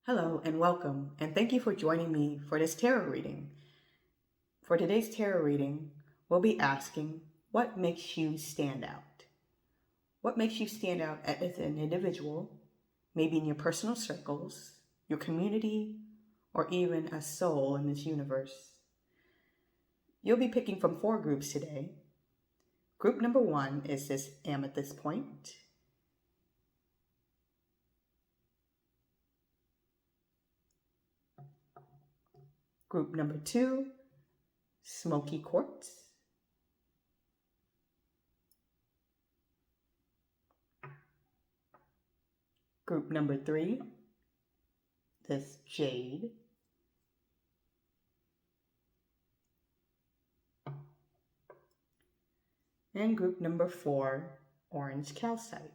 Hello and welcome, and thank you for joining me for this tarot reading. For today's tarot reading, we'll be asking, what makes you stand out? What makes you stand out as an individual, maybe in your personal circles, your community, or even a soul in this universe? You'll be picking from 4 groups today. Group number 1 is this Amethyst Point. Group number 2, Smokey Quartz. Group number 3, this Jade. And group number 4, orange calcite.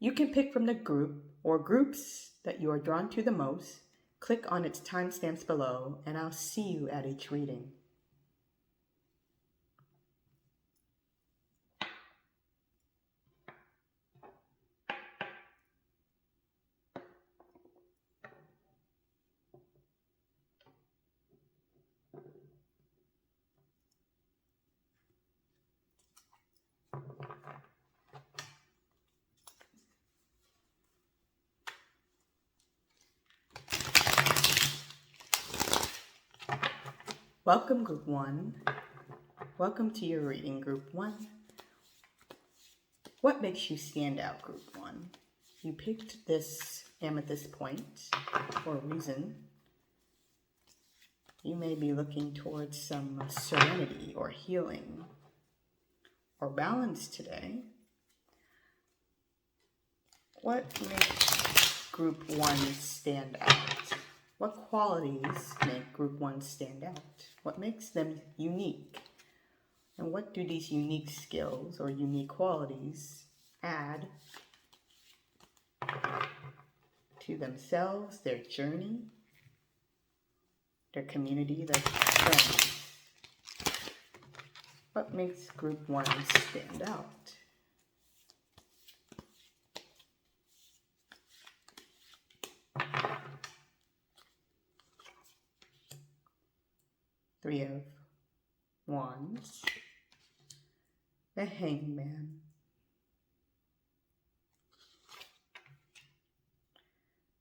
You can pick from the group or groups that you are drawn to the most. Click on its timestamps below, and I'll see you at each reading. Welcome, Group 1. Welcome to your reading, Group 1. What makes you stand out, Group 1? You picked this Amethyst Point for a reason. You may be looking towards some serenity or healing or balance today. What makes Group 1 stand out? What qualities make Group 1 stand out? What makes them unique? And what do these unique skills or unique qualities add to themselves, their journey, their community, their friends? What makes Group 1 stand out? Three of Wands, the Hangman,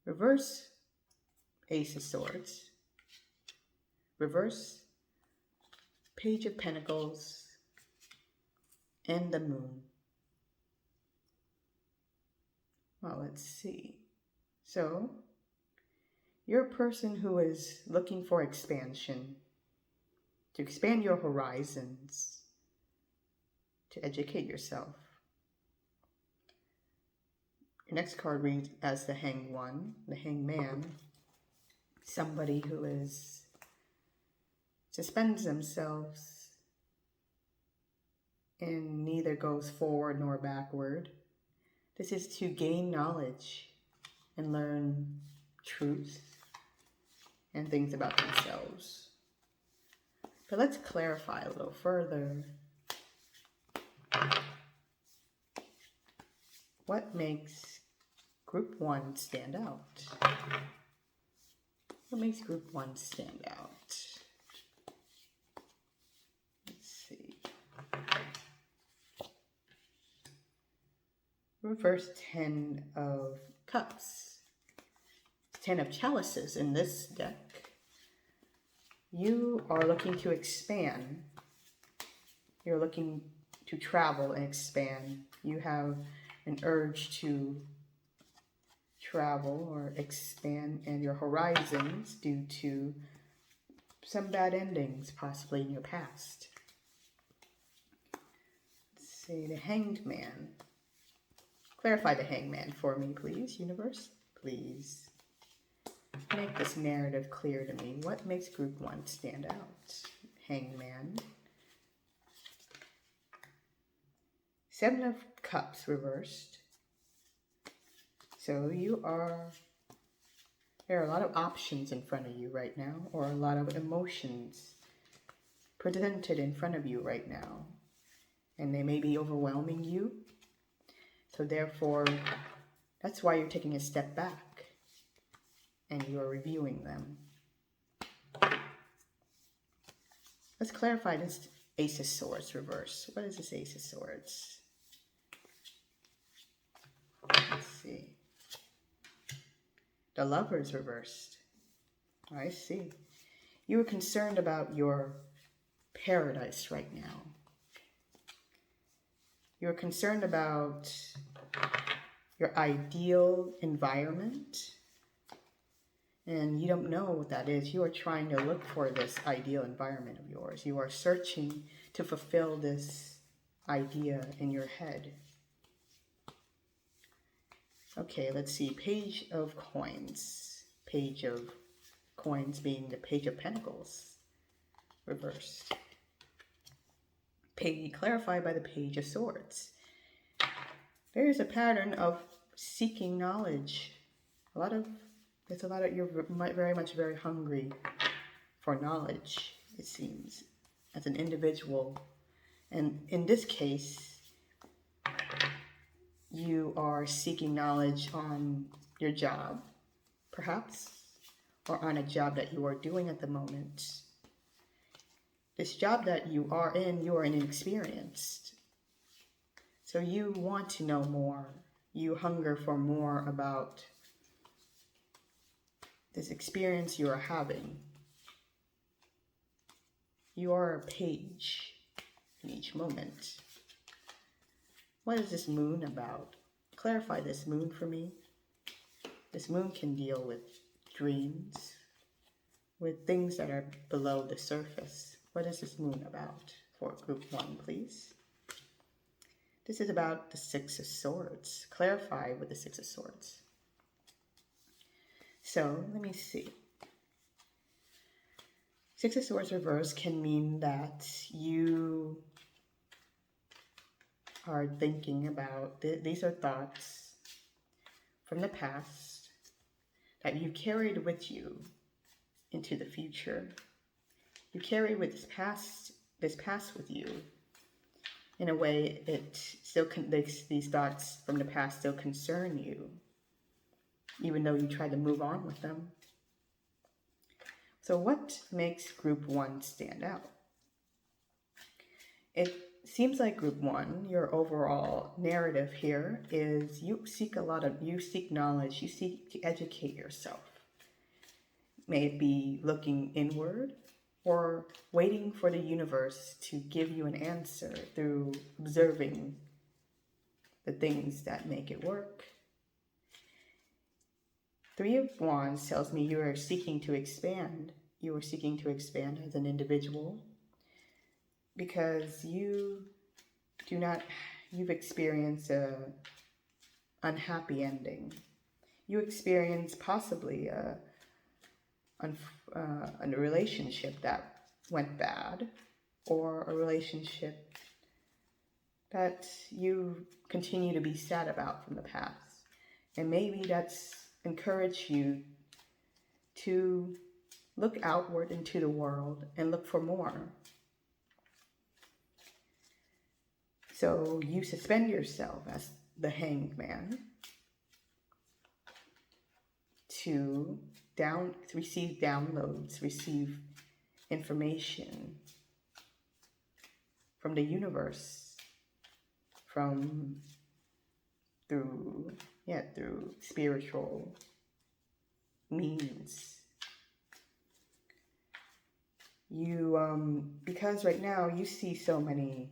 reverse Ace of Swords, reverse Page of Pentacles, and the Moon. Well, let's see. So, you're a person who is looking for expansion, to expand your horizons, to educate yourself. Your next card reads as the the Hangman, somebody who suspends themselves and neither goes forward nor backward. This is to gain knowledge and learn truth and things about themselves. But let's clarify a little further. What makes Group 1 stand out? What makes Group 1 stand out? Let's see. Reverse 10 of Cups. 10 of Chalices in this deck. You are looking to expand. You're looking to travel and expand. You have an urge to travel or expand in your horizons due to some bad endings possibly in your past. Let's see, the Hanged Man. Clarify the Hangman for me, please, universe. Please. Make this narrative clear to me. What makes Group 1 stand out? Hangman. 7 of Cups reversed. So there are a lot of options in front of you right now, or a lot of emotions presented in front of you right now, and they may be overwhelming you. So therefore, that's why you're taking a step back and you're reviewing them. Let's clarify this Ace of Swords reverse. What is this Ace of Swords? Let's see. The Lovers reversed. I see. You are concerned about your paradise right now. You're concerned about your ideal environment, and you don't know what that is. You are trying to look for this ideal environment of yours. You are searching to fulfill this idea in your head. Okay, let's see. Page of Coins. Page of Coins being the Page of Pentacles reversed. Clarified by the Page of Swords. There is a pattern of seeking knowledge. You're very hungry for knowledge, it seems, as an individual. And in this case, you are seeking knowledge on your job, perhaps, or on a job that you are doing at the moment. This job that you are inexperienced. So you want to know more. You hunger for more about this experience you are having. You are a page in each moment. What is this moon about? Clarify this moon for me. This moon can deal with dreams, with things that are below the surface. What is this moon about for group 1, please? This is about the Six of Swords. Clarify with the Six of Swords. So, let me see. Six of Swords reverse can mean that you are thinking about, these are thoughts from the past that you carried with you into the future. You carry with this past with you. In a way, these thoughts from the past still concern you, even though you try to move on with them. So what makes group 1 stand out? It seems like group 1, your overall narrative here is you seek knowledge, you seek to educate yourself. May it be looking inward or waiting for the universe to give you an answer through observing the things that make it work. Three of Wands tells me you are seeking to expand. You are seeking to expand as an individual because you've experienced an unhappy ending. You experienced possibly a relationship that went bad, or a relationship that you continue to be sad about from the past. And maybe that's encouraged you to look outward into the world and look for more. So you suspend yourself as the Hanged Man to receive downloads, receive information from the universe, through spiritual means. You because right now you see so many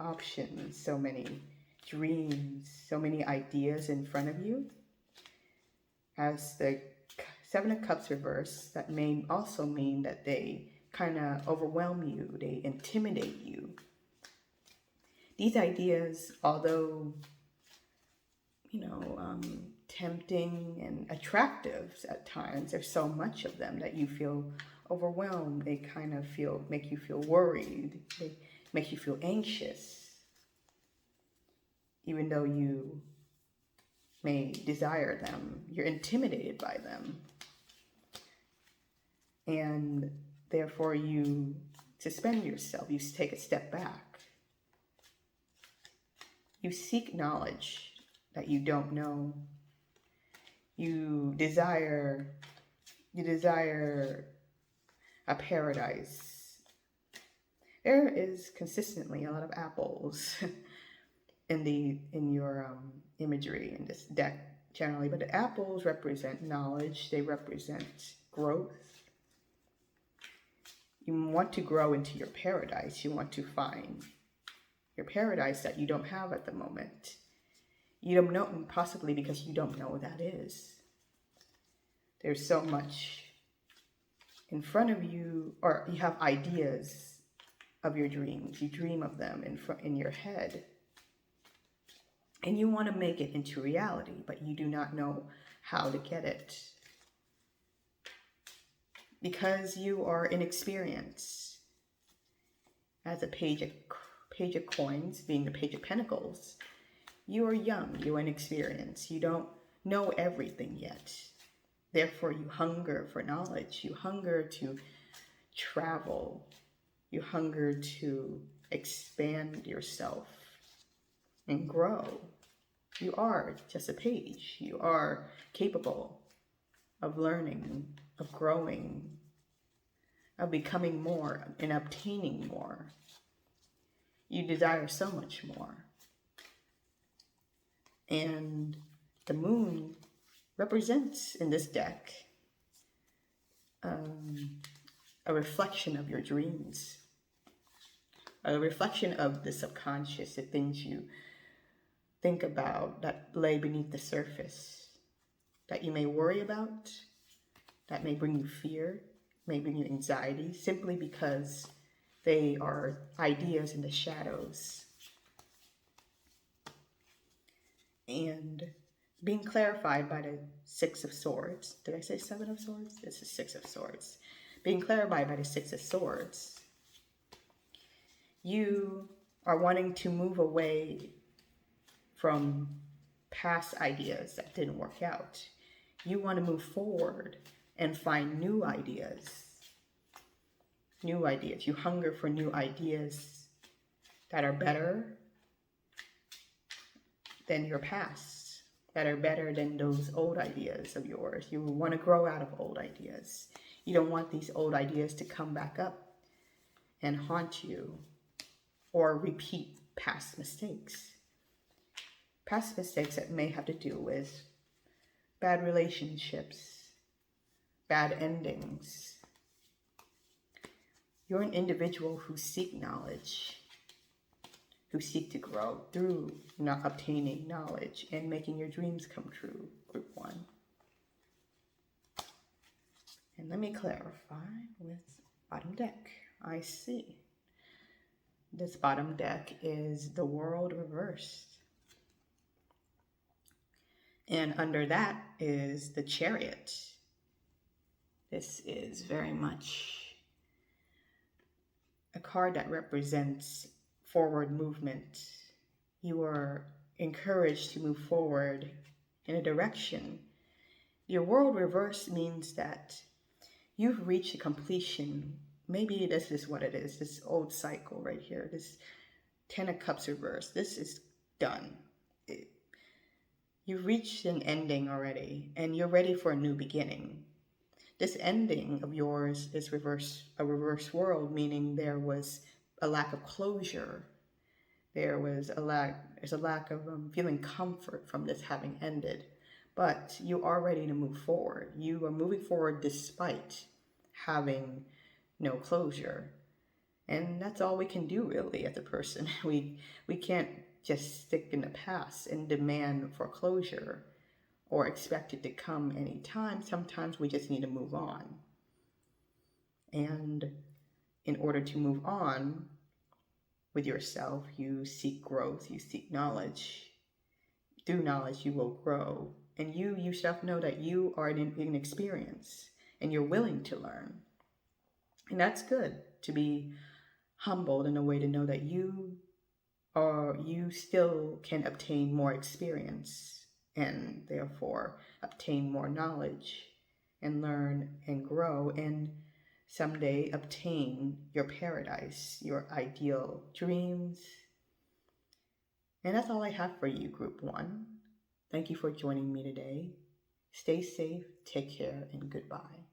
options, so many dreams, so many ideas in front of you. As the Seven of Cups reverse, that may also mean that they kind of overwhelm you, they intimidate you. These ideas, although, tempting and attractive at times, there's so much of them that you feel overwhelmed. They kind of make you feel worried. They make you feel anxious, even though you may desire them. You're intimidated by them. And therefore you suspend yourself. You take a step back. You seek knowledge that you don't know. You desire a paradise. There is consistently a lot of apples in your imagery in this deck generally, but the apples represent knowledge. They represent growth. You want to grow into your paradise. You want to find your paradise that you don't have at the moment. You don't know, possibly because you don't know what that is. There's so much in front of you, or you have ideas of your dreams. You dream of them in your head. And you want to make it into reality, but you do not know how to get it. Because you are inexperienced. As a page of coins, being the page of pentacles, you are young, you're inexperienced. You don't know everything yet. Therefore, you hunger for knowledge. You hunger to travel. You hunger to expand yourself and grow. You are just a page. You are capable of learning, of growing, of becoming more and obtaining more. You desire so much more. And the moon represents in this deck a reflection of your dreams, a reflection of the subconscious, the things you think about that lay beneath the surface, that you may worry about, that may bring you fear, may bring you anxiety, simply because they are ideas in the shadows. And being clarified by the Six of Swords. Did I say Seven of Swords? This is Six of Swords. Being clarified by the Six of Swords. You are wanting to move away from past ideas that didn't work out. You want to move forward and find new ideas. New ideas. You hunger for new ideas that are better than your past, that are better than those old ideas of yours. You want to grow out of old ideas. You don't want these old ideas to come back up and haunt you or repeat past mistakes. Past mistakes that may have to do with bad relationships, bad endings. You're an individual who seek knowledge, who seek to grow through not obtaining knowledge and making your dreams come true, group one. And let me clarify with bottom deck. I see. This bottom deck is the world reversed. And under that is the Chariot. This is very much a card that represents forward movement. You are encouraged to move forward in a direction. Your world reverse means that you've reached a completion. Maybe this is what it is, this old cycle right here, this Ten of Cups reverse. This is done. You've reached an ending already, and you're ready for a new beginning. This ending of yours is a reverse world, meaning there was a lack of closure. There's a lack of feeling comfort from this having ended. But you are ready to move forward. You are moving forward despite having no closure. And that's all we can do really as a person. We can't just stick in the past and demand for closure or expect it to come anytime. Sometimes we just need to move on. And in order to move on with yourself, you seek growth, you seek knowledge. Through knowledge, you will grow. And you yourself know that you are in experience and you're willing to learn. And that's good, to be humbled in a way to know that you still can obtain more experience and therefore obtain more knowledge and learn and grow and someday obtain your paradise, your ideal dreams. And that's all I have for you, Group 1. Thank you for joining me today. Stay safe, take care, and goodbye.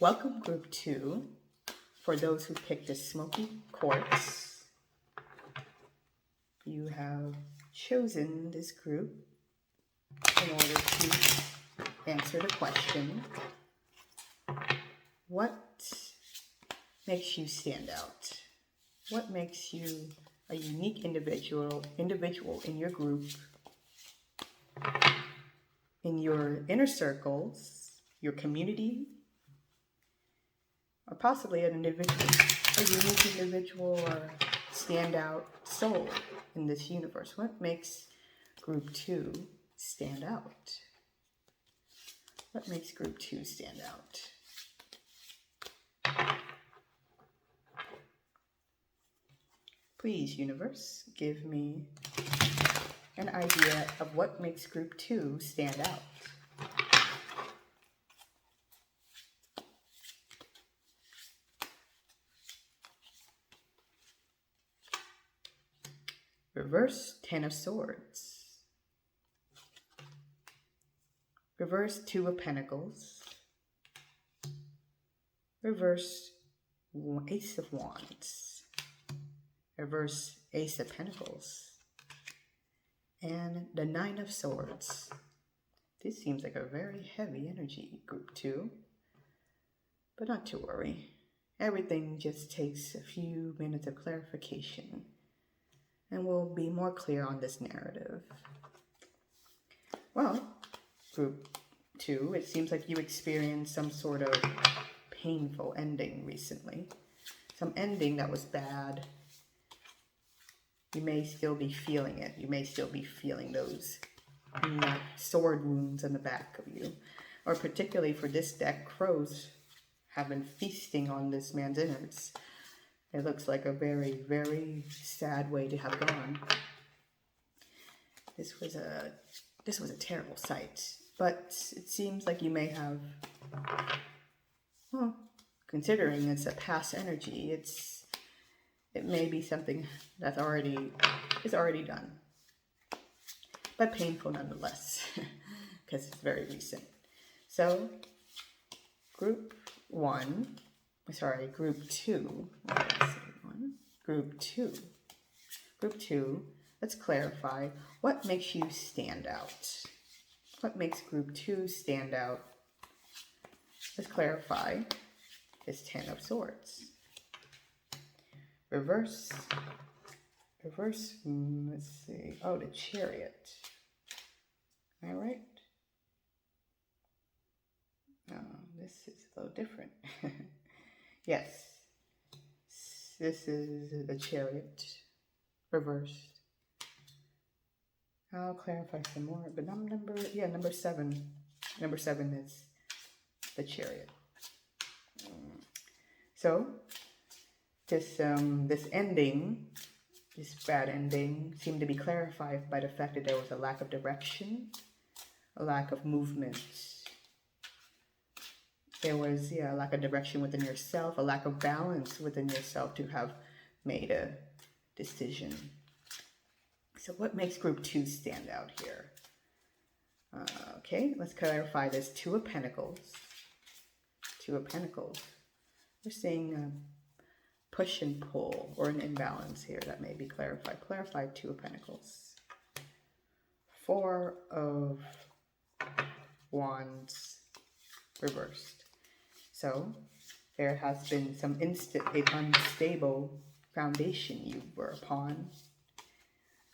Welcome, Group 2. For those who picked the Smokey Quartz, you have chosen this group in order to answer the question, what makes you stand out? What makes you a unique individual in your group, in your inner circles, your community, or possibly an individual, a unique individual or standout soul in this universe? What makes Group 2 stand out? What makes Group 2 stand out? Please, universe, give me an idea of what makes Group 2 stand out. Reverse 10 of Swords. Reverse 2 of Pentacles. Reverse Ace of Wands. Reverse Ace of Pentacles. And the 9 of Swords. This seems like a very heavy energy, Group 2. But not to worry. Everything just takes a few minutes of clarification, and we'll be more clear on this narrative. Well, Group 2, it seems like you experienced some sort of painful ending recently. Some ending that was bad. You may still be feeling it. You may still be feeling those sword wounds on the back of you. Or particularly for this deck, crows have been feasting on this man's innards. It looks like a very, very sad way to have gone. This was a terrible sight. But it seems like you may have, well, considering it's a past energy, it may be something that's already done. But painful nonetheless, because it's very recent. So, Group 2, Group 2, let's clarify, what makes you stand out? What makes Group 2 stand out? Let's clarify this 10 of Swords. Reverse, let's see, oh, the Chariot. Am I right? Oh, this is a little different. Yes, this is the Chariot, reversed. I'll clarify some more, but number 7. Number 7 is the Chariot. So, this ending, this bad ending, seemed to be clarified by the fact that there was a lack of direction, a lack of movement. There was, a lack of direction within yourself, a lack of balance within yourself to have made a decision. So what makes Group 2 stand out here? Okay, let's clarify this 2 of Pentacles. 2 of Pentacles. We're seeing a push and pull, or an imbalance here that may be clarified. Clarify 2 of Pentacles. 4 of Wands reversed. So there has been some unstable foundation you were upon.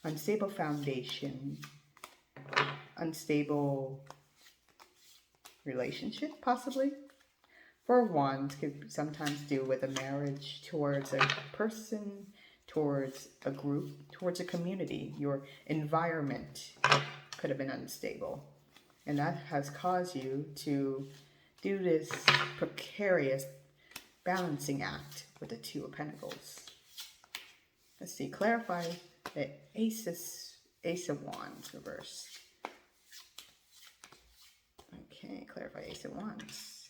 Unstable foundation, unstable relationship, possibly. 4 of Wands could sometimes deal with a marriage towards a person, towards a group, towards a community, your environment, could have been unstable. And that has caused you to do this precarious balancing act with the Two of Pentacles. Let's see, clarify the Ace of Wands reversed. Okay, clarify Ace of Wands.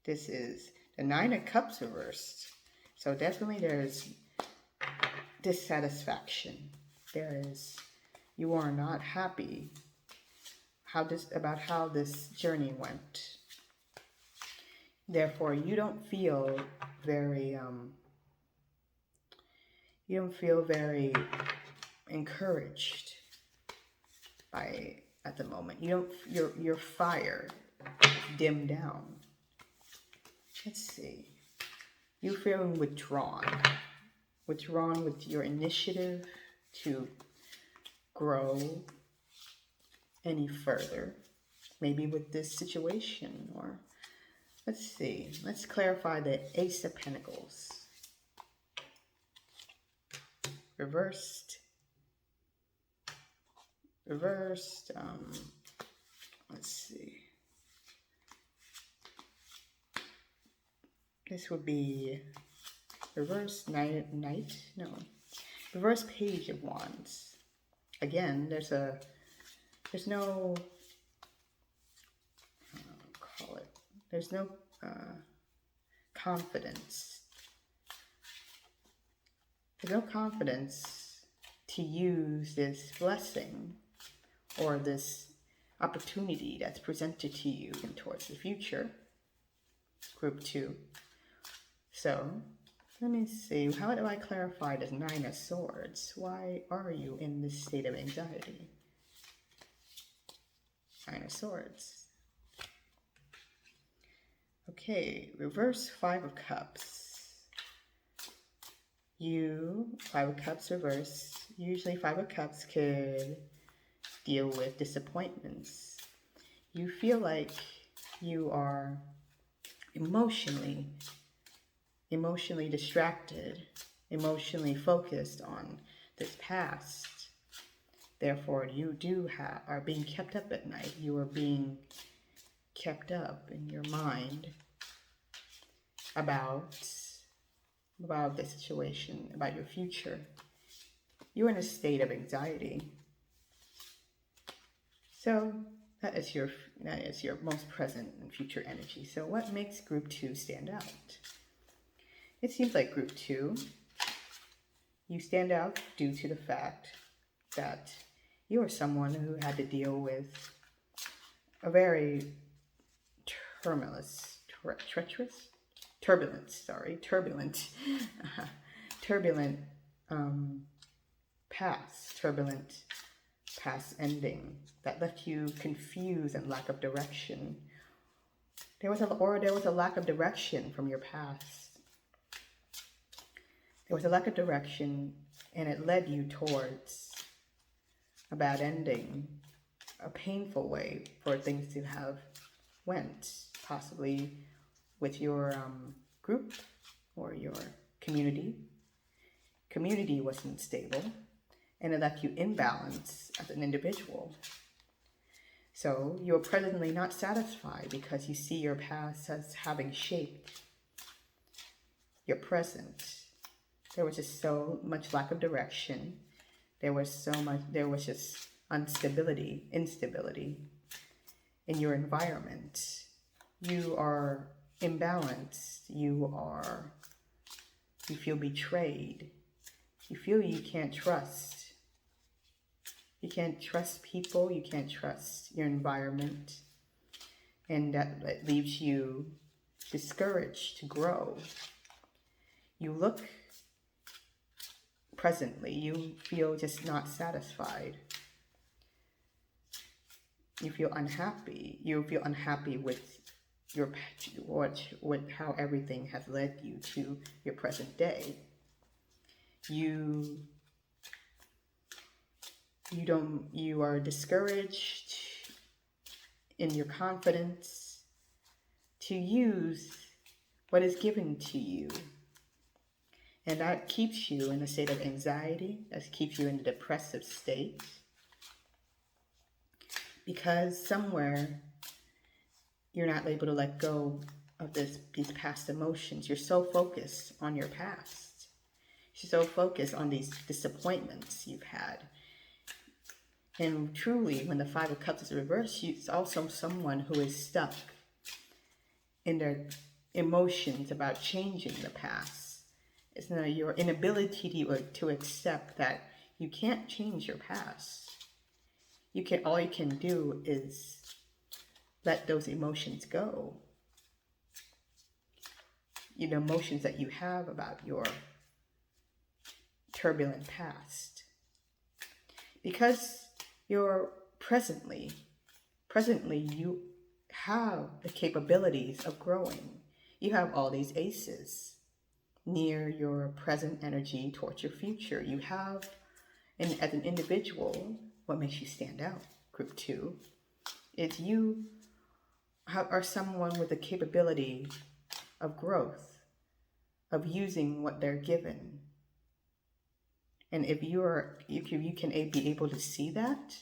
This is the Nine of Cups reversed. So definitely there's dissatisfaction. You are not happy about how this journey went. Therefore, you don't feel very encouraged at the moment. Your fire dimmed down. Let's see. You're feeling withdrawn with your initiative to grow any further, maybe with this situation. Or let's see, let's clarify the Ace of Pentacles reversed. Let's see, this would be reverse reverse Page of Wands. Again, there's no confidence. There's no confidence to use this blessing or this opportunity that's presented to you towards the future. Group 2. So, let me see. How do I clarify this Nine of Swords? Why are you in this state of anxiety? Nine of Swords. Okay, reverse Five of Cups. Five of Cups reverse. Usually Five of Cups could deal with disappointments. You feel like you are emotionally distracted, emotionally focused on this past. Therefore, you are being kept up at night. You are being kept up in your mind about the situation, about your future. You're in a state of anxiety. So that is your most present and future energy. So what makes Group 2 stand out? It seems like Group 2, you stand out due to the fact that you are someone who had to deal with a very turbulent past ending that left you confused and lack of direction. There was a lack of direction from your past. There was a lack of direction, and it led you towards a bad ending, a painful way for things to have went, possibly with your group or your community. Community wasn't stable, and it left you imbalanced as an individual. So you're presently not satisfied because you see your past as having shaped your present. There was just so much lack of direction. There was just instability in your environment. You are imbalanced. You feel betrayed. You feel you can't trust. You can't trust people. You can't trust your environment. And that leaves you discouraged to grow. You look presently, you feel just not satisfied. You feel unhappy. You feel unhappy with how everything has led you to your present day. You are discouraged in your confidence to use what is given to you. And that keeps you in a state of anxiety. That keeps you in a depressive state. because somewhere you're not able to let go of these past emotions. You're so focused on your past. You're so focused on these disappointments you've had. And truly, when the Five of Cups is reversed, it's also someone who is stuck in their emotions about changing the past. It's not your inability to accept that you can't change your past. All you can do is let those emotions go. The emotions that you have about your turbulent past. Because you're presently you have the capabilities of growing. You have all these aces near your present energy towards your future. You have, and as an individual, what makes you stand out, group 2, is you are someone with the capability of growth, of using what they're given. And if you can be able to see that,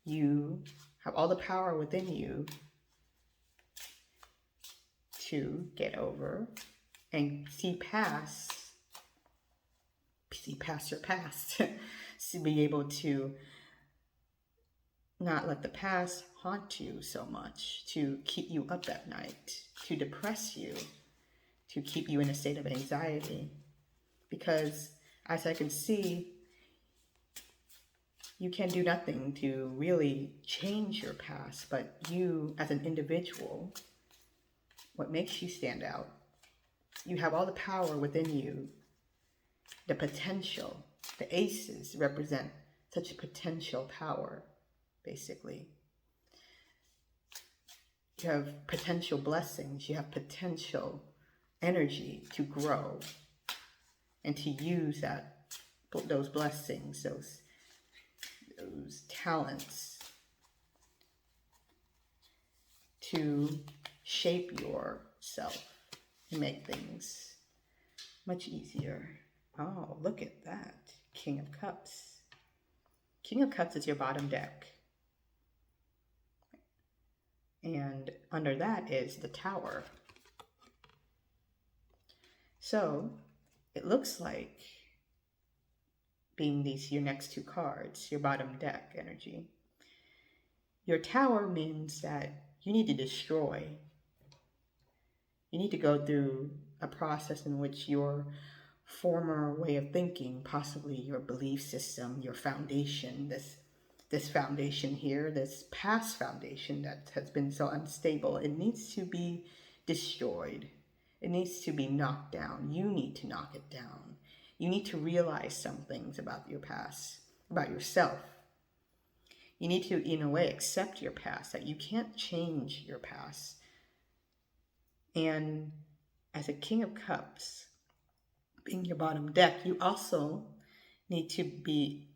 you have all the power within you to get over and see past your past. To be able to not let the past haunt you so much, to keep you up at night, to depress you, to keep you in a state of anxiety. Because as I can see, you can do nothing to really change your past, but you as an individual, what makes you stand out, you have all the power within you, the potential. The aces represent such potential power, basically. You have potential blessings, you have potential energy to grow and to use those blessings, those talents to shape yourself and make things much easier. Oh, look at that. King of Cups. King of Cups is your bottom deck. And under that is the Tower. So it looks like, being your next 2 cards, your bottom deck energy, your Tower means that you need to destroy. You need to go through a process in which your former way of thinking, possibly your belief system, your foundation, this foundation here, this past foundation that has been so unstable, it needs to be destroyed. It needs to be knocked down. You need to knock it down. You need to realize some things about your past, about yourself. You need to, in a way, accept your past, that you can't change your past. And as a King of Cups, being your bottom deck, you also need to be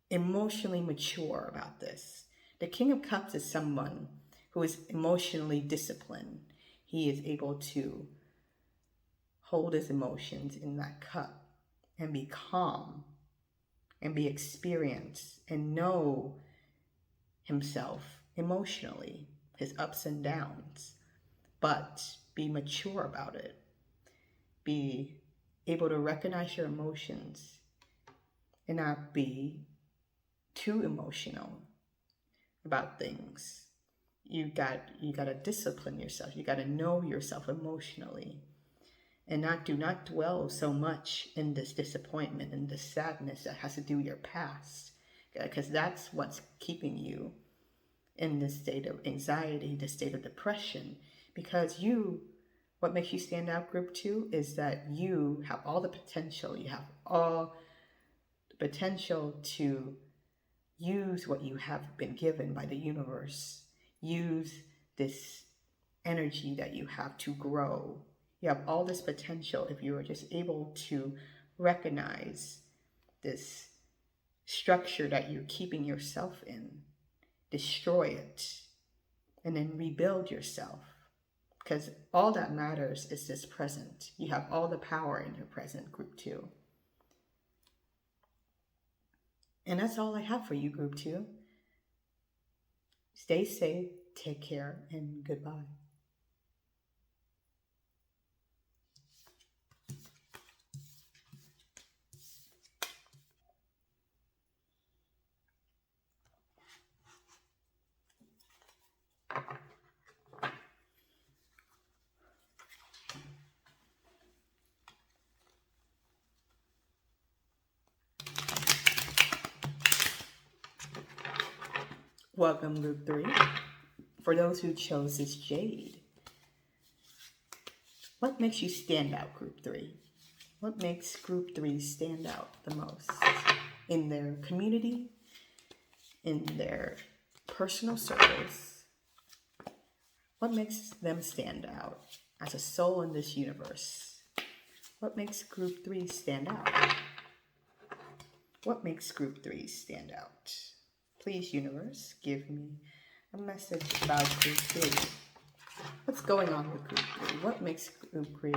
emotionally mature about this. The King of Cups is someone who is emotionally disciplined. He is able to hold his emotions in that cup and be calm and be experienced and know himself emotionally, his ups and downs, but be mature about it. Be able to recognize your emotions and not be too emotional about things. You got to discipline yourself. You got to know yourself emotionally, and do not dwell so much in this disappointment and this sadness that has to do with your past, because that's what's keeping you in this state of anxiety, this state of depression. Because what makes you stand out, group 2, is that you have all the potential. You have all the potential to use what you have been given by the universe. Use this energy that you have to grow. You have all this potential if you are just able to recognize this structure that you're keeping yourself in, destroy it, and then rebuild yourself. Because all that matters is this present. You have all the power in your present, group 2. And that's all I have for you, group 2. Stay safe, take care, and goodbye. Welcome, Group 3. For those who chose this Jade, what makes you stand out, Group 3? What makes Group 3 stand out the most in their community, in their personal circles? What makes them stand out as a soul in this universe? What makes Group 3 stand out? What makes Group 3 stand out? Please, universe, give me a message about Group 3. What's going on with Group 3? What makes Group 3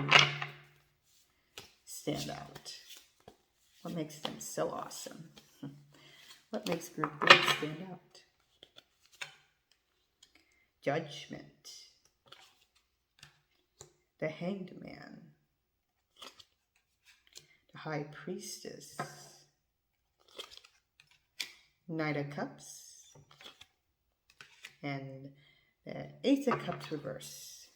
stand out? What makes them so awesome? What makes Group 3 stand out? Judgment. The Hanged Man. The High Priestess. Knight of Cups. And the Ace of Cups reverse.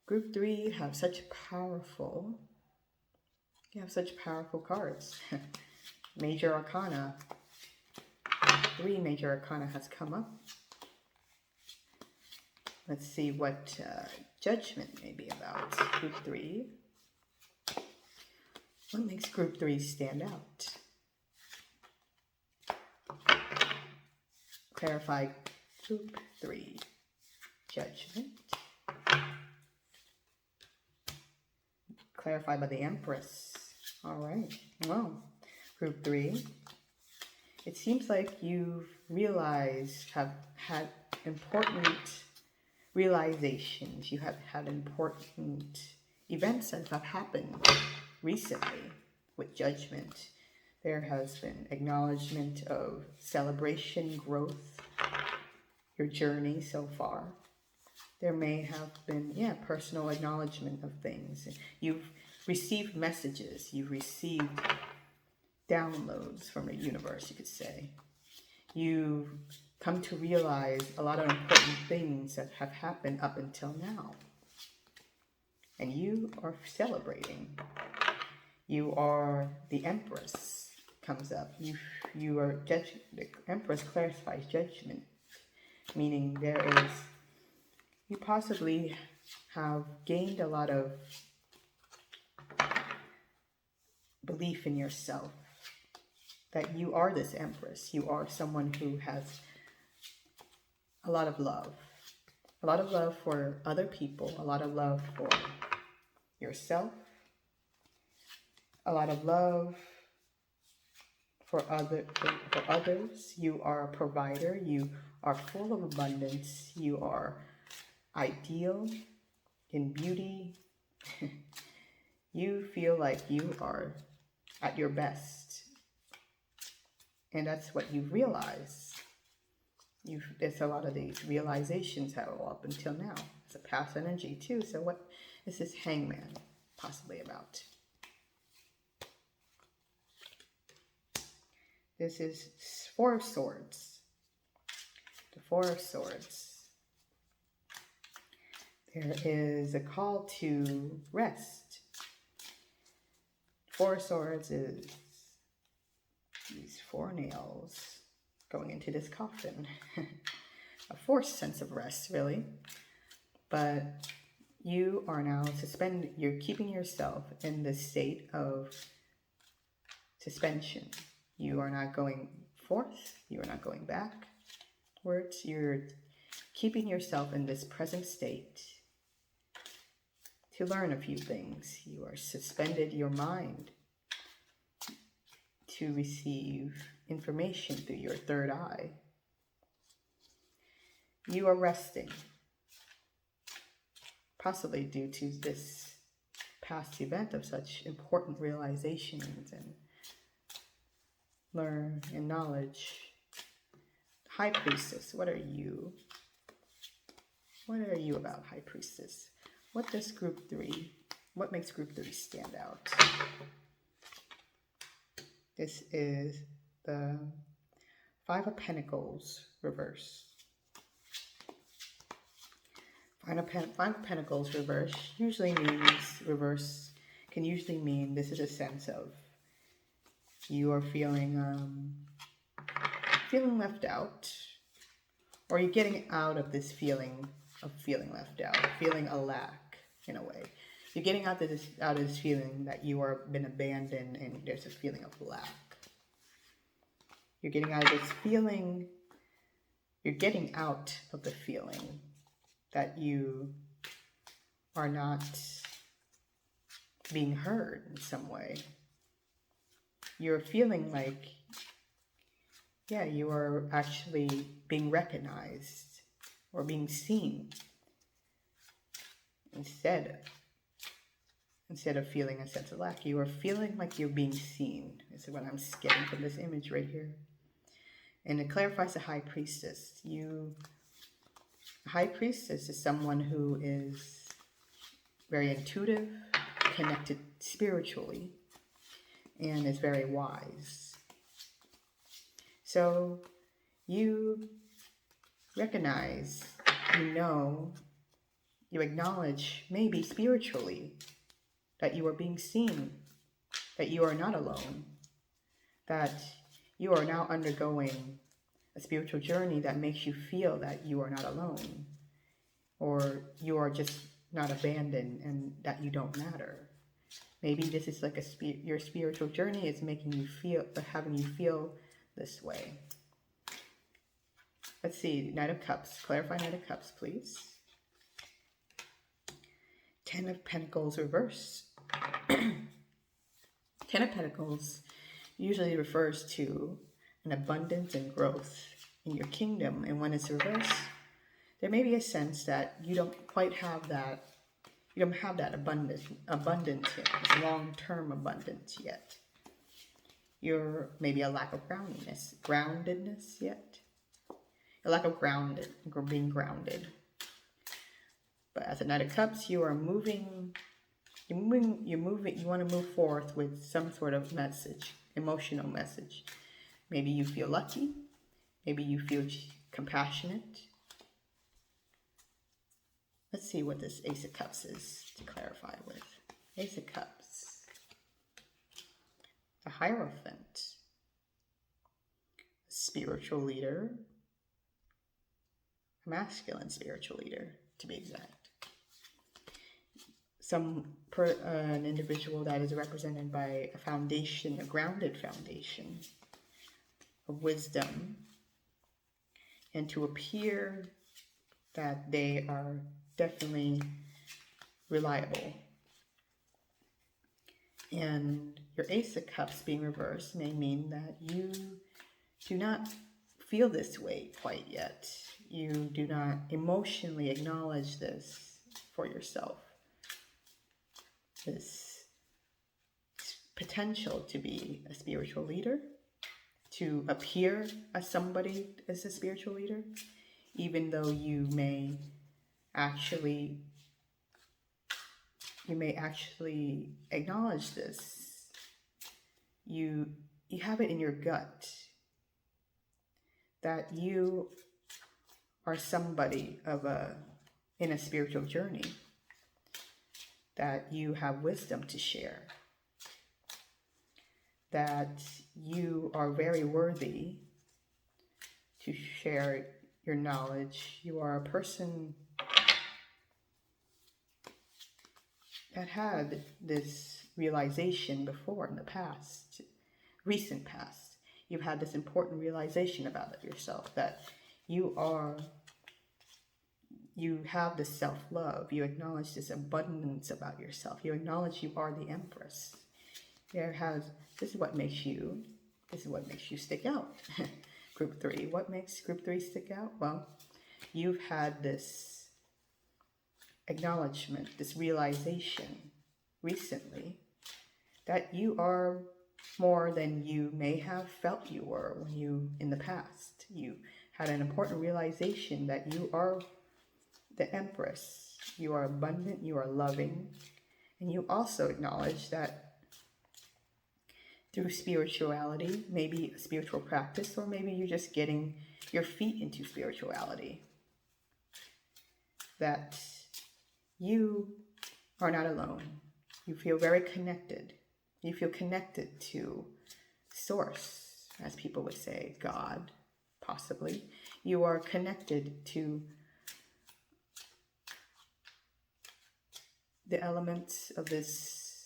Group 3 have such powerful cards. Major Arcana. 3 Major Arcana has come up. Let's see what Judgment may be about. Group 3. What makes Group 3 stand out? Clarify Group 3. Judgment. Clarified by the Empress. All right. Well, Group 3. It seems like you've have had important realizations. You have had important events that have happened recently with Judgment. There has been acknowledgement of celebration, growth, your journey so far. There may have been, personal acknowledgement of things. You've received messages. You've received downloads from the universe, you could say. You've come to realize a lot of important things that have happened up until now. And you are celebrating. You are the Empress. Comes up. You are judging. The Empress clarifies judgment, meaning you possibly have gained a lot of belief in yourself that you are this Empress. You are someone who has a lot of love for other people, a lot of love for yourself, a lot of love for others. You are a provider. You are full of abundance. You are ideal in beauty. You feel like you are at your best. And that's what you realize. There's a lot of these realizations up until now. It's a past energy too. So what is this Hangman possibly about? This is 4 of Swords. The 4 of Swords. There is a call to rest. 4 of Swords is these 4 nails going into this coffin. A forced sense of rest, really. But you are now suspended. You're keeping yourself in this state of suspension. You are not going forth. You are not going backwards. You're keeping yourself in this present state to learn a few things. You are suspended your mind to receive information through your third eye. You are resting, possibly due to this past event of such important realizations and learn and knowledge. High Priestess, what are you? What are you about, High Priestess? What does group 3, what makes group 3 stand out? This is the Five of Pentacles reverse. Five of Pentacles reverse usually means, reverse can usually mean, this is a sense of you are feeling left out, or you're getting out of this feeling of feeling left out, feeling a lack in a way. You're getting out of this feeling that you are been abandoned and there's a feeling of lack. You're getting out of this feeling, you're getting out of the feeling that you are not being heard in some way. You're feeling like, yeah, you are actually being recognized or being seen instead of feeling a sense of lack. You are feeling like you're being seen. This is what I'm getting from this image right here. And it clarifies the High Priestess. The High Priestess is someone who is very intuitive, connected spiritually, and is very wise. So you recognize, you acknowledge, maybe spiritually, that you are being seen, that you are not alone, that you are now undergoing a spiritual journey that makes you feel that you are not alone, or you are just not abandoned and that you don't matter. Maybe this is like your spiritual journey is making you feel, having you feel this way. Let's see, Knight of Cups. Clarify Knight of Cups, please. 10 of Pentacles reverse. 10 of Pentacles usually refers to an abundance and growth in your kingdom. And when it's reversed, there may be a sense that you don't quite have that. You don't have that abundance yet. It's long-term abundance yet. You're maybe a lack of groundedness yet. A lack of being grounded. But as a Knight of Cups, you are moving. You want to move forth with some sort of message, emotional message. Maybe you feel lucky. Maybe you feel compassionate. Let's see what this Ace of Cups is to clarify with. Ace of Cups. The Hierophant. A spiritual leader. A masculine spiritual leader, to be exact. An individual that is represented by a foundation, a grounded foundation of wisdom, and to appear that they are definitely reliable. And your Ace of Cups being reversed may mean that you do not feel this way quite yet. You do not emotionally acknowledge this for yourself. This potential to be a spiritual leader, to appear as somebody as a spiritual leader, even though you may actually acknowledge this. You have it in your gut that you are somebody in a spiritual journey, that you have wisdom to share, that you are very worthy to share your knowledge. You are a person that had this realization before in the past, recent past. You've had this important realization about yourself, that you have this self-love. You acknowledge this abundance about yourself. You acknowledge you are the Empress. This is what makes you stick out. Group 3. What makes Group 3 stick out? Well, you've had this acknowledgement, this realization recently that you are more than you may have felt you were in the past. You had an important realization that you are the Empress. You are abundant, you are loving, and you also acknowledge that through spirituality, maybe a spiritual practice, or maybe you're just getting your feet into spirituality, that you are not alone. You feel very connected. You feel connected to Source, as people would say, God, possibly. You are connected to the elements of this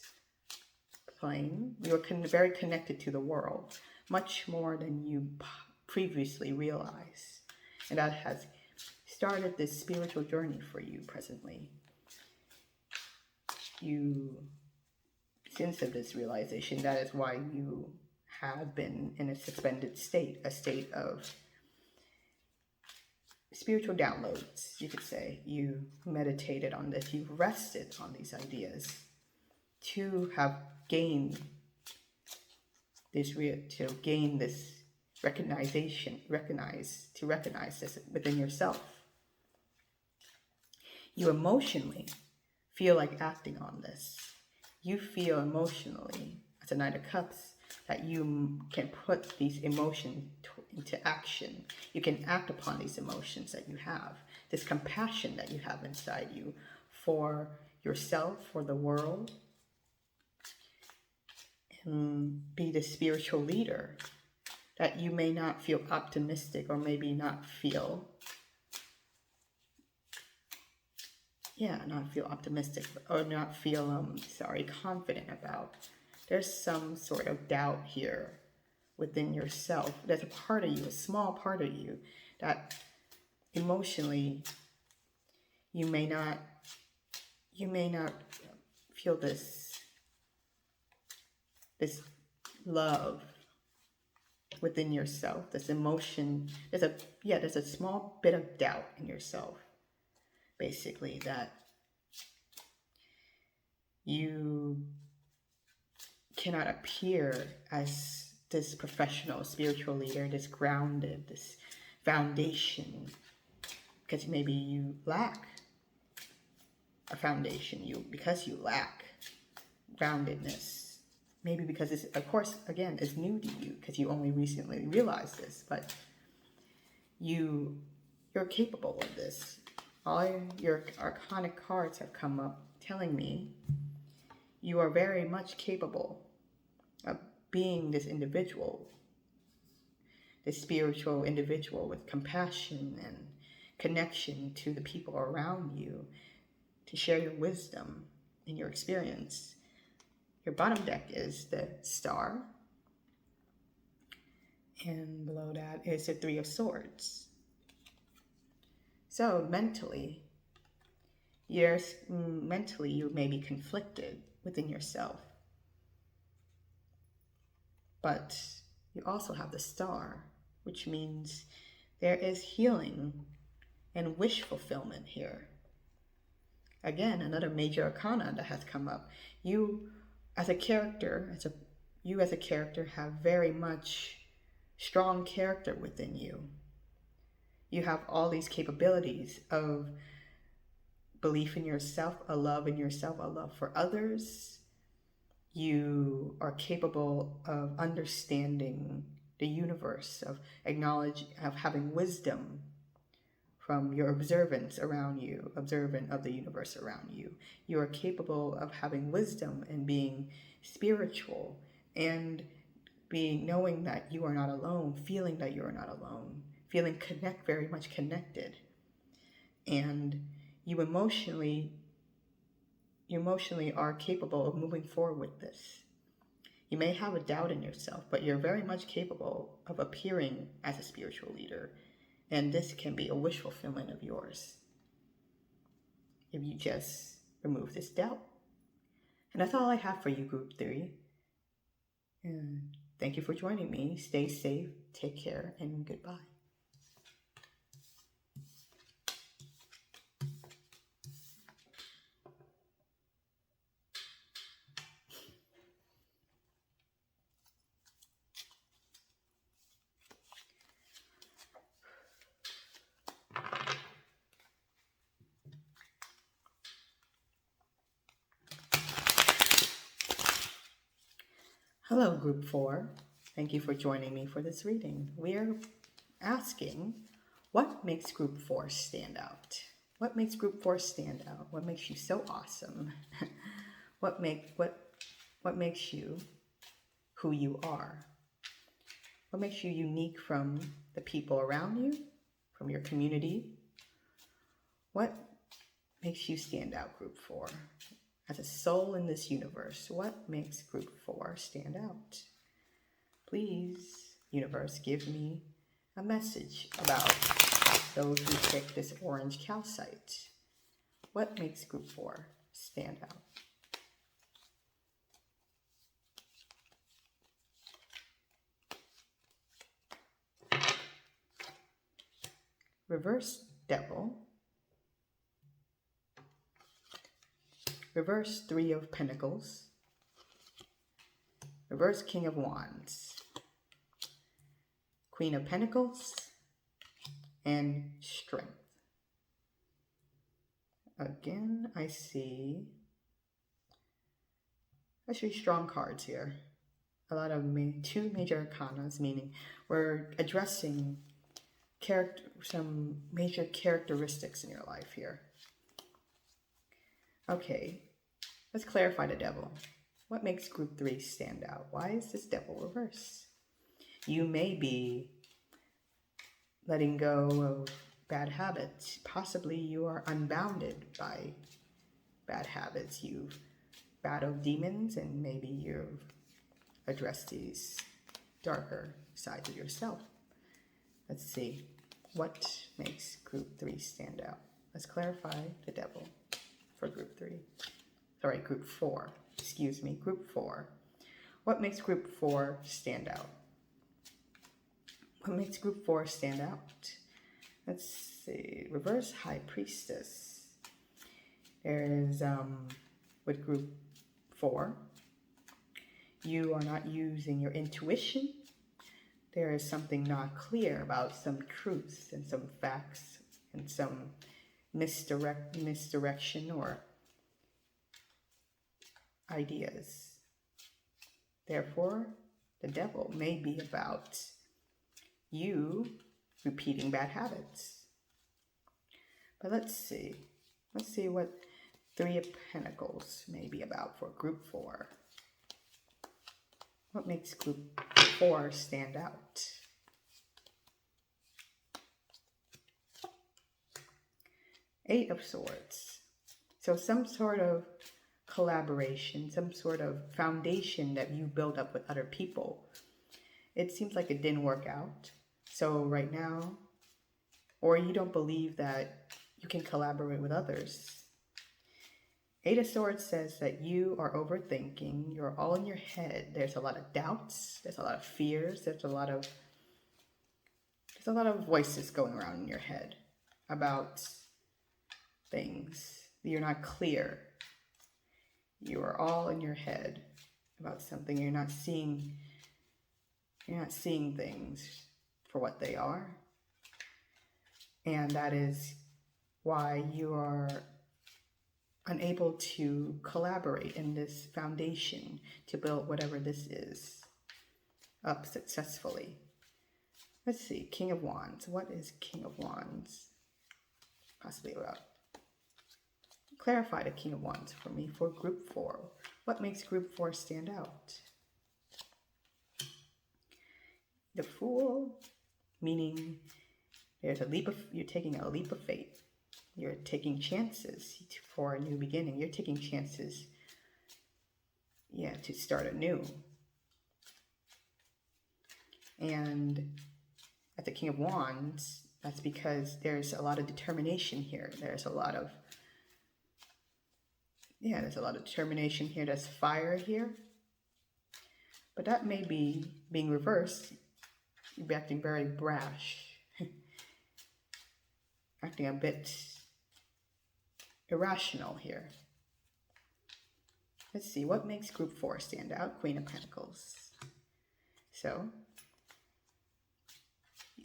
plane. You are very connected to the world, much more than you previously realized. And that has started this spiritual journey for you presently. You, since of this realization, that is why you have been in a suspended state, a state of spiritual downloads, you could say. You meditated on this, you rested on these ideas to have gained this, recognize this within yourself. You emotionally feel like acting on this. You feel emotionally, as a Knight of Cups, that you can put these emotions into action. You can act upon these emotions that you have, this compassion that you have inside you for yourself, for the world, and be the spiritual leader that you may not feel optimistic, or maybe not feel, not feel optimistic, or not feel, confident about. There's some sort of doubt here within yourself. There's a part of you, a small part of you, that emotionally you may not feel this love within yourself, this emotion. There's a small bit of doubt in yourself, basically, that you cannot appear as this professional spiritual leader, this grounded, this foundation, because maybe you lack a foundation, because you lack groundedness. Maybe because it's, of course, again, it's new to you, because you only recently realized this, but you're capable of this. All your arcanic cards have come up telling me you are very much capable of being this individual, this spiritual individual with compassion and connection to the people around you, to share your wisdom and your experience. Your bottom deck is the Star, and below that is the Three of Swords. So mentally, you may be conflicted within yourself, but you also have the Star, which means there is healing and wish fulfillment here. Again, another major arcana that has come up. You as a character have very much strong character within you. You have all these capabilities of belief in yourself, a love in yourself, a love for others. You are capable of understanding the universe, of having wisdom from your observant of the universe around you. You are capable of having wisdom and being spiritual, and knowing that you are not alone, feeling that you are not alone, feeling very much connected. And you emotionally are capable of moving forward with this. You may have a doubt in yourself, but you're very much capable of appearing as a spiritual leader. And this can be a wish fulfillment of yours if you just remove this doubt. And that's all I have for you, Group 3. And thank you for joining me. Stay safe, take care, and goodbye. Hello, Group 4. Thank you for joining me for this reading. We're asking, what makes Group 4 stand out? What makes Group 4 stand out? What makes you so awesome? what makes you who you are? What makes you unique from the people around you, from your community? What makes you stand out, Group 4? As a soul in this universe, what makes Group 4 stand out? Please, universe, give me a message about those who pick this orange calcite. What makes Group 4 stand out? Reverse Devil. Reverse Three of Pentacles. Reverse King of Wands. Queen of Pentacles. And Strength. Again, I see strong cards here. A lot of two major arcanas, meaning we're addressing some major characteristics in your life here. Okay, let's clarify the Devil. What makes Group 3 stand out? Why is this Devil reverse? You may be letting go of bad habits. Possibly you are unbounded by bad habits. You've battled demons and maybe you've addressed these darker sides of yourself. Let's see. What makes Group 3 stand out? Let's clarify the Devil for Group 3. Sorry, Group 4. Excuse me, Group 4. What makes Group 4 stand out? What makes Group 4 stand out? Let's see. Reverse High Priestess. There's, with Group 4, you are not using your intuition. There is something not clear about some truths and some facts and some misdirection or ideas. Therefore, the Devil may be about you repeating bad habits. But let's see. Let's see what Three of Pentacles may be about for Group 4. What makes Group 4 stand out? Eight of Swords. So some sort of collaboration, some sort of foundation that you build up with other people. It seems like it didn't work out. So right now, or you don't believe that you can collaborate with others. Eight of Swords says that you are overthinking. You're all in your head. There's a lot of doubts. There's a lot of fears. There's a lot of voices going around in your head about things. You're not clear. You are all in your head about something. You're not seeing things for what they are. And that is why you are unable to collaborate in this foundation to build whatever this is up successfully. Let's see, King of Wands. What is King of Wands possibly about? Clarify the King of Wands for me for Group 4. What makes Group 4 stand out? The Fool, meaning you're taking a leap of faith. You're taking chances for a new beginning. You're taking chances, to start anew. And at the King of Wands, that's because there's a lot of determination here. There's a lot of determination here. There's fire here. But that may be being reversed. You're acting very brash. Acting a bit irrational here. Let's see, what makes Group 4 stand out? Queen of Pentacles. So,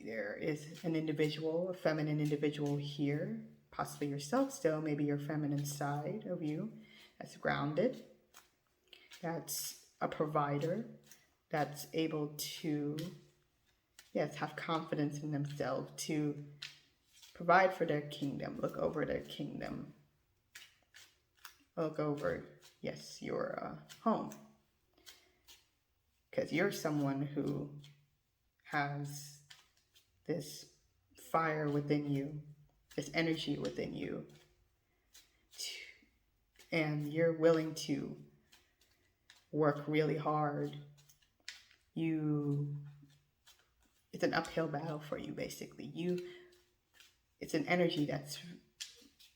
there is an individual, a feminine individual here, possibly yourself still, maybe your feminine side of you, that's grounded, that's a provider, that's able to, yes, have confidence in themselves, to provide for their kingdom, look over their kingdom, look over, yes, your home. Because you're someone who has this fire within you, this energy within you, and you're willing to work really hard. It's an uphill battle for you, basically. It's an energy that's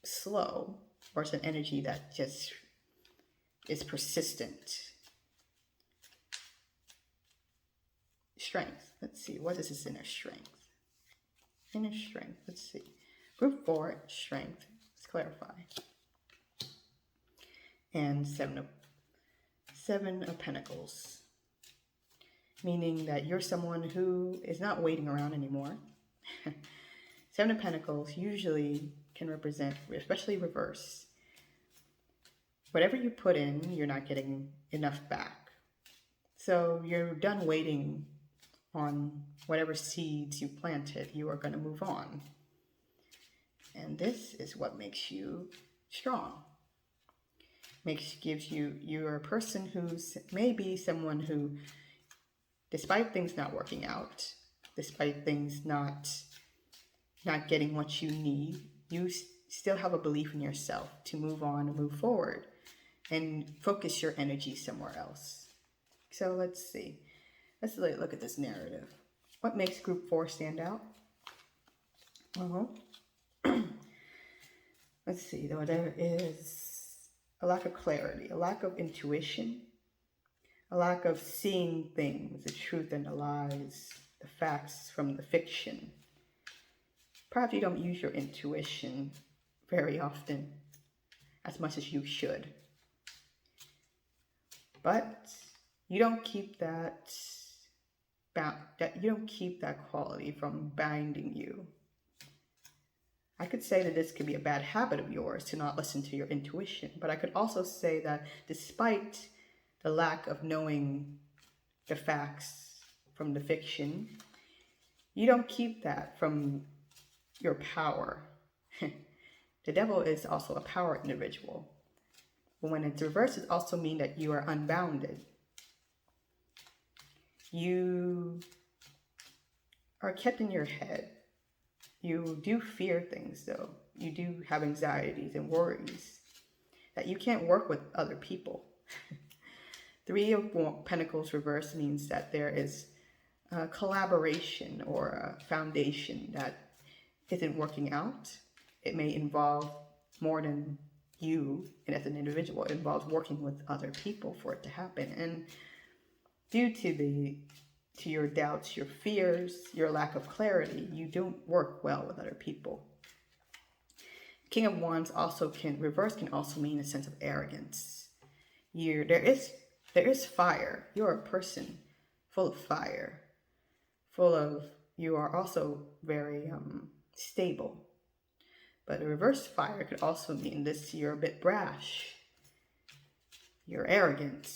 slow, or it's an energy that just is persistent. Strength. Let's see. What is this inner strength? Inner strength. Let's see. Group 4, strength. Let's clarify. And seven of Pentacles. Meaning that you're someone who is not waiting around anymore. 7 of Pentacles usually can represent, especially reverse, whatever you put in, you're not getting enough back. So you're done waiting on whatever seeds you planted. You are going to move on. And this is what makes you strong. Gives you, you're a person who's maybe someone who, despite things not working out, despite things not getting what you need, you still have a belief in yourself to move on and move forward and focus your energy somewhere else. So let's see. Let's look at this narrative. What makes group 4 stand out? Let's see. Though there is a lack of clarity, a lack of intuition, a lack of seeing things, the truth and the lies, the facts from the fiction. Perhaps you don't use your intuition very often, as much as you should. But you don't keep that quality from binding you. I could say that this could be a bad habit of yours to not listen to your intuition, but I could also say that despite the lack of knowing the facts from the fiction, you don't keep that from your power. The devil is also a power individual. But when it's reversed, it also means that you are unbounded. You are kept in your head. You do fear things, though. You do have anxieties and worries that you can't work with other people. 3 of Pentacles reversed means that there is a collaboration or a foundation that isn't working out. It may involve more than you, and as an individual, it involves working with other people for it to happen. And due to your doubts, your fears, your lack of clarity, you don't work well with other people. King of Wands can also mean a sense of arrogance. There is fire. You're a person full of fire, you are also very stable. But a reverse fire could also mean you're a bit brash. You're arrogant.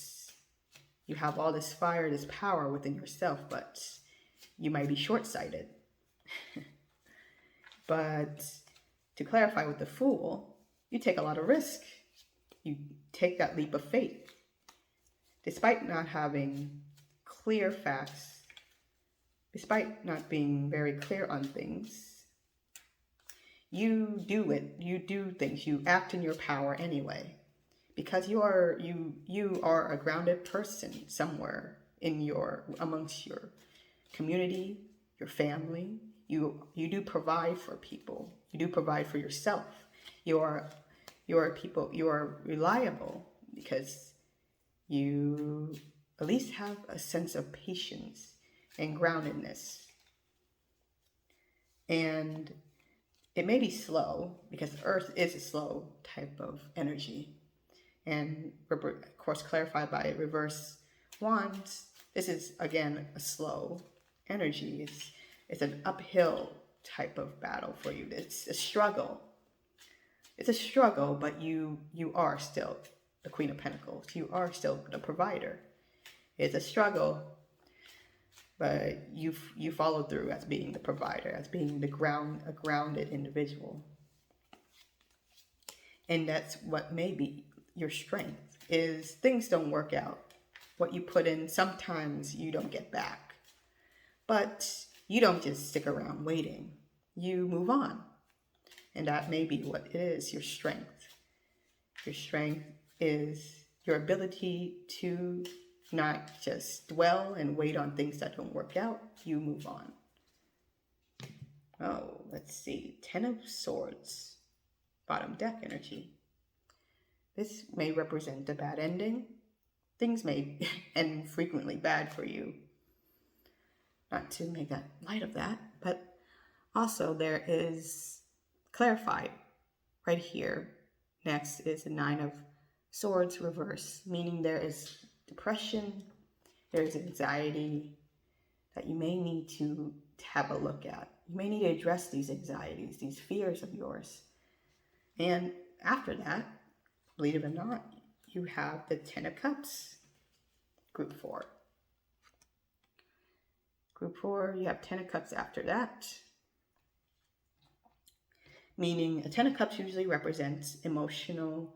You have all this fire, this power within yourself, but you might be short-sighted. But to clarify with the Fool, you take a lot of risk. You take that leap of faith. Despite not having clear facts, despite not being very clear on things, you do it. You do things. You act in your power anyway. Because you are a grounded person somewhere amongst your community, your family. You do provide for people. You do provide for yourself. You are reliable because you at least have a sense of patience and groundedness. And it may be slow because Earth is a slow type of energy. And of course, clarified by reverse wands, this is again a slow energy. It's an uphill type of battle for you. It's a struggle. It's a struggle, but you are still the Queen of Pentacles. You are still the provider. It's a struggle, but you follow through as being the provider, as being a grounded individual. And that's what may be your strength, is things don't work out. What you put in, sometimes you don't get back. But you don't just stick around waiting. You move on. And that may be what it is, your strength. Your strength is your ability to not just dwell and wait on things that don't work out. You move on. Oh, let's see. 10 of Swords. Bottom deck energy. This may represent a bad ending. Things may end frequently bad for you. Not to make that light of that, but also there is clarified right here. Next is a 9 of Swords reverse, meaning there is depression, there is anxiety that you may need to have a look at. You may need to address these anxieties, these fears of yours. And after that, believe it or not, you have the 10 of Cups, group 4. Group 4, you have 10 of Cups after that. Meaning a 10 of Cups usually represents emotional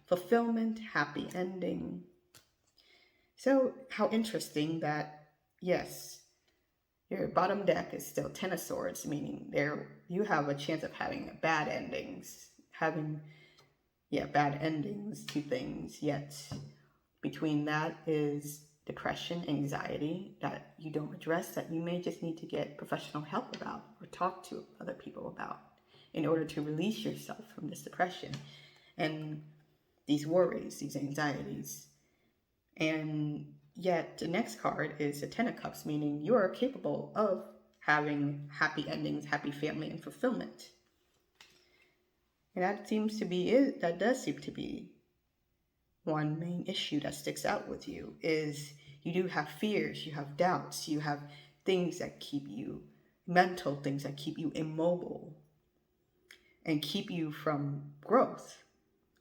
fulfillment, happy ending. So how interesting that, yes, your bottom deck is still 10 of Swords, meaning there you have a chance of having bad endings, bad endings to things, yet between that is depression, anxiety that you don't address, that you may just need to get professional help about or talk to other people about in order to release yourself from this depression and these worries, these anxieties. And yet the next card is the 10 of Cups, meaning you are capable of having happy endings, happy family, and fulfillment. And that does seem to be one main issue that sticks out with you, is you do have fears, you have doubts, you have things that keep you, mental things that keep you immobile and keep you from growth,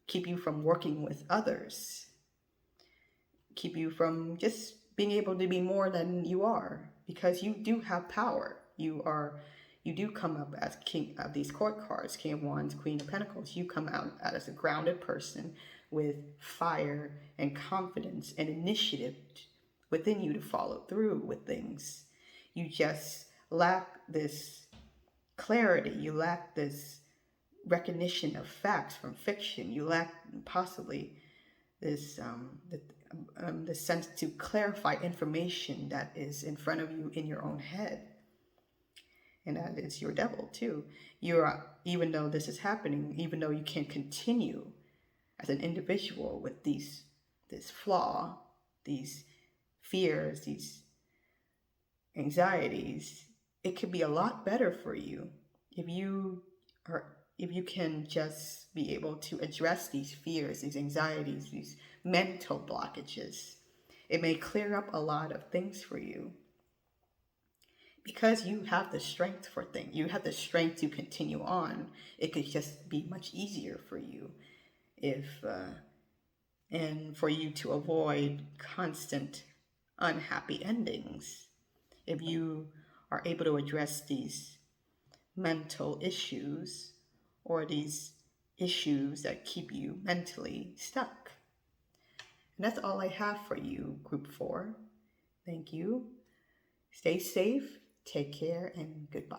keep you from working with others, keep you from just being able to be more than you are, because you do have power. You do come up as king of these court cards, King of Wands, Queen of Pentacles. You come out as a grounded person with fire and confidence and initiative within you to follow through with things. You just lack this clarity. You lack this recognition of facts from fiction. You lack possibly this the sense to clarify information that is in front of you in your own head. And that is your devil too. Even though this is happening, even though you can't continue as an individual with this flaw, these fears, these anxieties, it could be a lot better for you if you can just be able to address these fears, these anxieties, these mental blockages. It may clear up a lot of things for you because you have the strength for things. You have the strength to continue on. It could just be much easier for you and for you to avoid constant unhappy endings. If you are able to address these mental issues or these issues that keep you mentally stuck. And that's all I have for you, Group 4. Thank you. Stay safe, take care, and goodbye.